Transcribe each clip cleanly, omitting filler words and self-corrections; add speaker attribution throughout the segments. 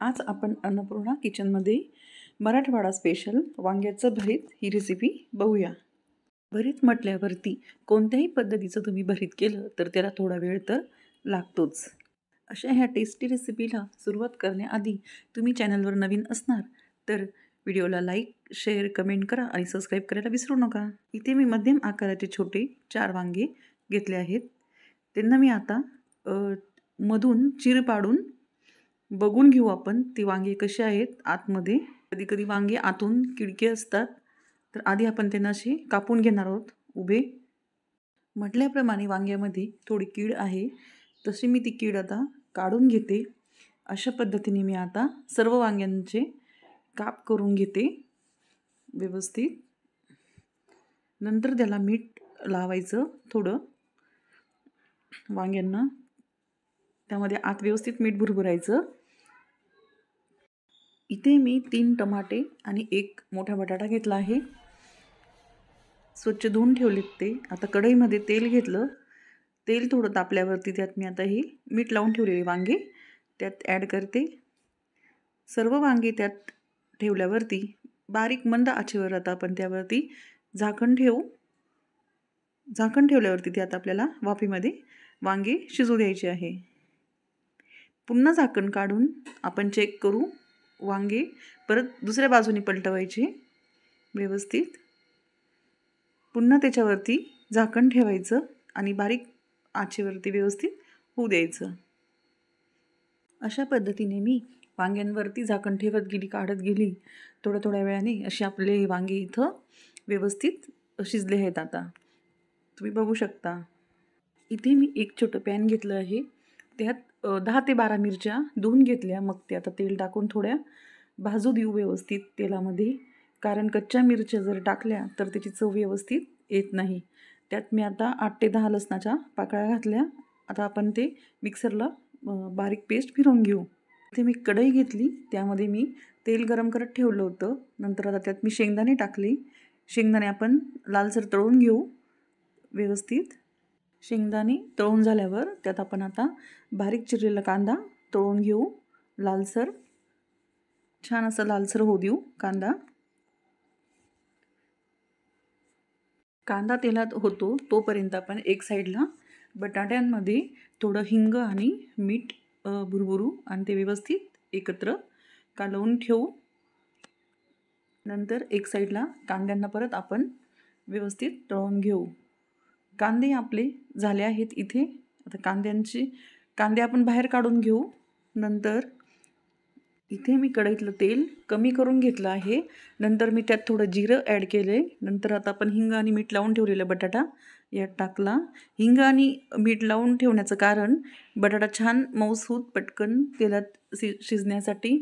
Speaker 1: आज आपण अन्नपूर्णा किचनमध्ये मराठवाडा स्पेशल वांग्याचं भरीत ही रेसिपी बघूया। भरीत म्हटल्यावरती कोणत्याही पद्धतीचं तुम्ही भरीत केलं तर त्याला थोडा वेळ तर लागतोच। अशा ह्या टेस्टी रेसिपीला सुरुवात करण्याआधी तुम्ही चॅनलवर नवीन असणार तर व्हिडिओला लाईक, शेअर, कमेंट करा आणि सबस्क्राईब करायला विसरू नका। इथे मी मध्यम आकाराचे छोटे 4 वांगे घेतले आहेत। त्यांना मी आता मधून चीर पाडून बघून घेऊ आपण ती वांगे कशी आहेत आतमध्ये। कधी कधी वांगे आतून किडके असतात तर आधी आपण त्यांना असे कापून घेणार आहोत उभे। म्हटल्याप्रमाणे वांग्यामध्ये थोडी कीड आहे, तशी मी ती कीड आता काढून घेते। अशा पद्धतीने मी आता सर्व वांग्यांचे काप करून घेते व्यवस्थित। नंतर त्याला मीठ लावायचं थोडं वांग्यांना, त्यामध्ये आत व्यवस्थित मीठ भुरभुरायचं। इथे मी 3 टमाटे आणि 1 मोठा बटाटा घेतला आहे, स्वच्छ धुवून ठेवलेत ते। आता कढईमध्ये तेल घेतलं, तेल थोडं तापल्यावरती त्यात मी आता ही मीठ लावून ठेवलेले वांगे त्यात ॲड करते। सर्व वांगे त्यात ठेवल्यावरती बारीक मंद आचेवर आता आपण त्यावरती झाकण ठेवू। झाकण ठेवल्यावरती त्यात आपल्याला वाफेमध्ये वांगे शिजू द्यायचे आहे। पुन्हा झाकण काढून आपण चेक करू वांगे, परत दुसऱ्या बाजूने पलटवायचे व्यवस्थित। पुन्हा त्याच्यावरती झाकण ठेवायचं आणि बारीक आचेवरती व्यवस्थित होऊ द्यायचं। अशा पद्धतीने मी वांग्यांवरती झाकण ठेवत गेली, काढत गेली। थोड्या वेळाने असे आपले वांगे इथं व्यवस्थित शिजले आहेत। आता तुम्ही बघू शकता इथे मी एक छोटं पॅन घेतलं आहे, त्यात 10 ते 12 मिरच्या धुवून घेतल्या। मग ते आता तेल टाकून थोड्या भाजू देऊ व्यवस्थित तेलामध्ये, कारण कच्च्या मिरच्या जर टाकल्या तर त्याची चव व्यवस्थित येत नाही। त्यात मी आता 8 ते 10 लसणाच्या पाकळ्या घातल्या। आता आपण ते मिक्सरला बारीक पेस्ट फिरवून घेऊ। इथे मी कढई घेतली, त्यामध्ये मी तेल गरम करत ठेवलं होतं। नंतर आता त्यात मी शेंगदाणे टाकले। शेंगदाणे आपण लालसर तळून घेऊ व्यवस्थित। शेंगदाणे तळून झाल्यावर त्यात आपण आता बारीक चिरलेला कांदा तळून घेऊ लालसर, छान असं लालसर होऊ देऊ कांदा। कांदा तेलात होतो तोपर्यंत आपण एक साईडला बटाट्यांमध्ये थोडं हिंग आणि मीठ भुरभुरू आणि ते व्यवस्थित एकत्र कालवून ठेवू। नंतर एक साईडला कांद्यांना परत आपण व्यवस्थित तळून घेऊ। कांदे आपले झाले आहेत इथे। आता कांदे आपण बाहेर काढून घेऊ। नंतर इथे मी कढईतलं तेल कमी करून घेतलं आहे। नंतर मी त्यात थोडं जिरं ॲड केले। नंतर आता आपण हिंग आणि मीठ लावून ठेवलेला बटाटा यात टाकला। हिंग आणि मीठ लावून ठेवण्याचं कारण बटाटा छान मऊसूत पटकन तेलात शिजण्यासाठी।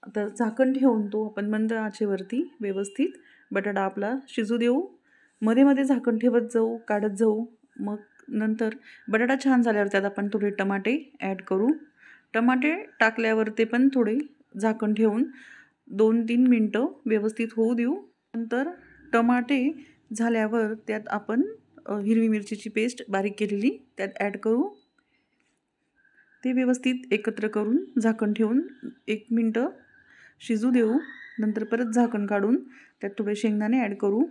Speaker 1: आता झाकण ठेवून तो आपण मंद आचेवरती व्यवस्थित बटाटा आपला शिजू देऊ। मध्ये मध्ये झाकण ठेवत जाऊ, काढत जाऊ। मग नंतर बटाटा छान झाल्यावर त्यात आपण थोडे टमाटे ॲड करू। टमाटे टाकल्यावर ते पण थोडे झाकण ठेवून 2-3 मिनटं व्यवस्थित होऊ देऊ। नंतर टमाटे झाल्यावर त्यात आपण हिरवी मिरचीची पेस्ट बारीक केलेली त्यात ॲड करू। ते व्यवस्थित एकत्र करून झाकण ठेवून 1 मिनटं शिजू देऊ। नंतर परत झाकण काढून त्यात थोडे शेंगदाणे ॲड करू।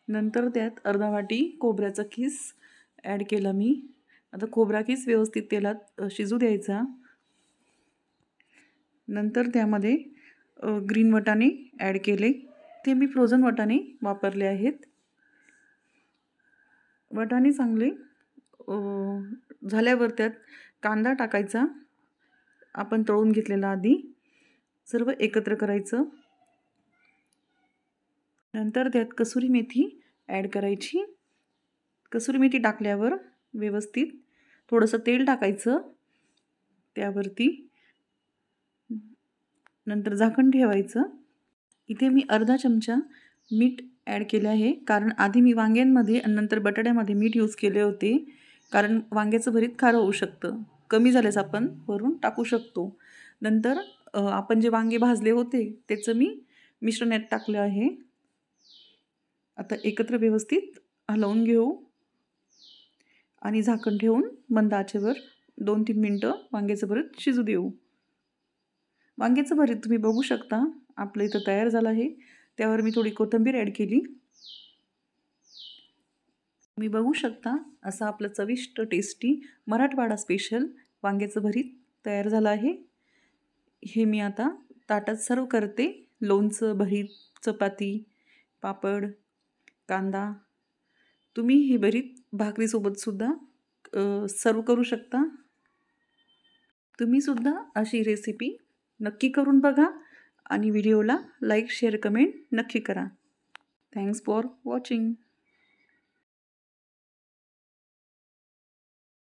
Speaker 1: नंतर त्यात अर्धा वाटी खोबऱ्याचा खीस ॲड केला मी। आता खोबरा खीस व्यवस्थित तेलात शिजू द्यायचा। नंतर त्यामध्ये ग्रीन वाटाणे ॲड केले, ते मी फ्रोझन वाटाणे वापरले आहेत। वाटाणे चांगले झाल्यावर त्यात कांदा टाकायचा आपण तळून घेतलेला आधी, सर्व एकत्र करायचं। नंतर त्यात कसुरी मेथी ॲड करायची। कसुरी मेथी टाकल्यावर व्यवस्थित थोडंसं तेल टाकायचं त्यावरती। नंतर झाकण ठेवायचं। इथे मी अर्धा चमचा मीठ ॲड केले आहे, कारण आधी मी वांग्यांमध्ये आणि नंतर बटाट्यामध्ये मीठ यूज केले होते, कारण वांग्याचं भरीत खारं होऊ शकतं। कमी झाल्यास आपण वरून टाकू शकतो। नंतर आपण जे वांगे भाजले होते त्याचं मी मिश्रण यात टाकलं आहे। आता एकत्र व्यवस्थित हलवून घेऊ आणि झाकण ठेवून मंद आचेवर 2-3 मिनटं वांग्याचं भरीत शिजू देऊ। वांग्याचं भरीत तुम्ही बघू शकता आपलं इथं तयार झालं आहे. त्यावर मी थोडी कोथिंबीर ॲड केली. तुम्ही बघू शकता असं आपलं चविष्ट टेस्टी मराठवाडा स्पेशल वांग्याचं भरीत तयार झालं आहे. हे मी आता ताटात सर्व करते. लोणचं, भरीत, चपाती, पापड, कांदा. तुम्ही ही भरीत भाकरीसोबतसुद्धा सर्व करू शकता. तुम्हीसुद्धा अशी रेसिपी नक्की करून बघा आणि व्हिडिओला लाईक, शेअर, कमेंट नक्की करा. Thanks for watching.